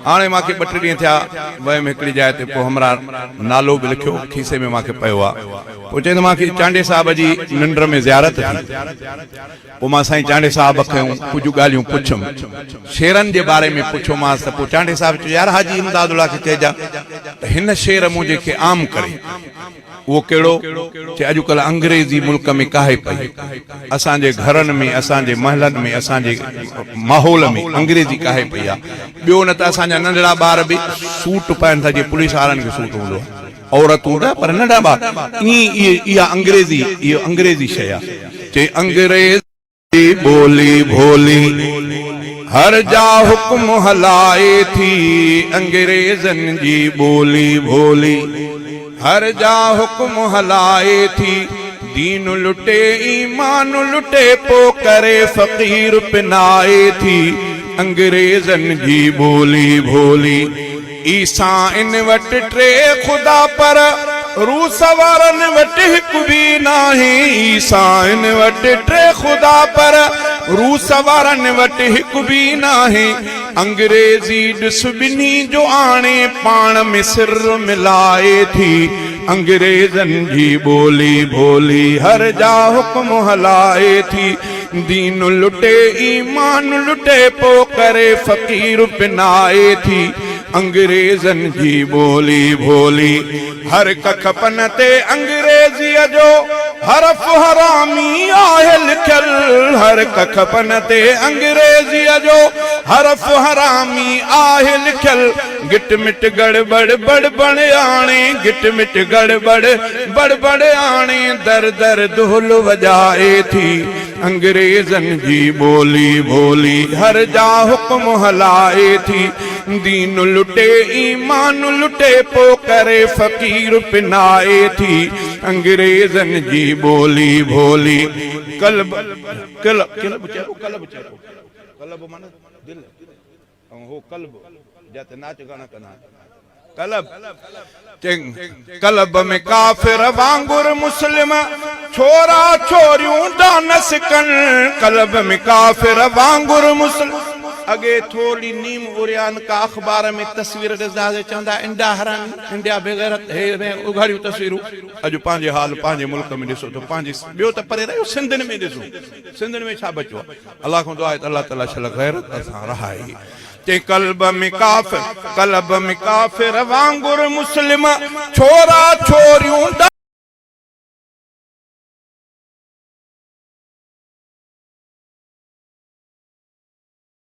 हाणे मांखे 2 टे ॾींहं थिया वयम हिकिड़ी जाइ ते, पोइ हमरा नालो बि लिखियो खीसे में मांखे पियो आहे। पोइ चवंदो मांखे चांडे साहिब जी निंड में ज़ियारत थी। पोइ मां साईं चांडे साहिब खे कुझु ॻाल्हियूं पुछियुमि, शेरनि जे बारे में पुछियोमांसि। त पोइ चांडे साहिब चयो यार हाजी इमदादुल्ला खे चइजा त हिन शेर मूं जेके आम करे वो कहिड़ो चए अॼुकल्ह अंग्रेज़ी मुल्क में काहे पई, असांजे घरनि में असांजे महलनि में असांजे माहौल में अंग्रेज़ी काहे पई आहे। ॿियो न त असांजा नंढड़ा ॿार बि सूट पाइनि था, जीअं पुलिस वारनि खे सूट हूंदो आहे, औरतूं न पर नंढा ॿार ईअं इहा अंग्रेज़ी शइ आहे। चए अंग्रेज़ी बोली भोली हर जा हुक्म हलाए थी, अंग्रेज़नि जी बोली भोली हर जा हुक्म हलाए थी। दीन लुटे ईमान लुटे पो करे फ़कीर पिनाए थी, अंग्रेज़नि जी बोली भोली। ईसा इन वट 3 खुदा पर रूस वारनि वटि हिकु बि नाहे। ईसा इन वट 3 खुदा पर रूस वारनि वटि हिकु बि नाहे। अंग्रेज़ी ॾिस ॿिन्ही जो आणे पाण में सिर मिलाए थी, अंग्रेज़नि जी बोली भोली हर जा हुक्म हलाए थी। दीन लुटे ईमान लुटे पो करे फ़कीर पिनाए थी, अंग्रेज़नि जी बोली भोली। हर कखपन ते अंग्रेज़ीअ जो हरफ हरामी आहे लिखियल, हर कखपन ते अंग्रेज़ीअ जो हरफ हरामी आहे लिखियल। गिट मिट गड़बड़ बड़बड़ आणे, गिट मिट गड़बड़ बड़बड़ आणे, दर दर ढोल वजाए थी, अंग्रेज़नि जी बोली भोली हर जा हुक्म हलाए थी। दीन लुटे ईमान लुटे पो करे फ़कीर पिनाए थी, अंग्रेज़नि जी बोली भोली। कल्ब माना दिल ऐं हो कल्ब जाते नाच गाना कना कलब। कलब में काफिर वांगुर मुस्लिम छोरा छोरियूं डांस कन, कलब में काफिर वांगुर मुस्लिम। अगे थोड़ी नीम उरियान का अखबार में तस्वीर ॾिसंदासीं चवंदा इंडिया हरानी, इंडिया बेगैरत हे उघाड़ियूं तस्वीरूं। अॼु पंहिंजे हाल पंहिंजे मुल्क में ॾिसो त पंहिंजी ॿियो त परे रहियो, सिंधनि में ॾिसो, सिंधनि में छा बचो आहे। अलाह खां दुआ आहे त अलाह ताला शल गैरत असां रहाई। ते कल्ब में काफिर वांगुर मुस्लिम छोरा छोरियूं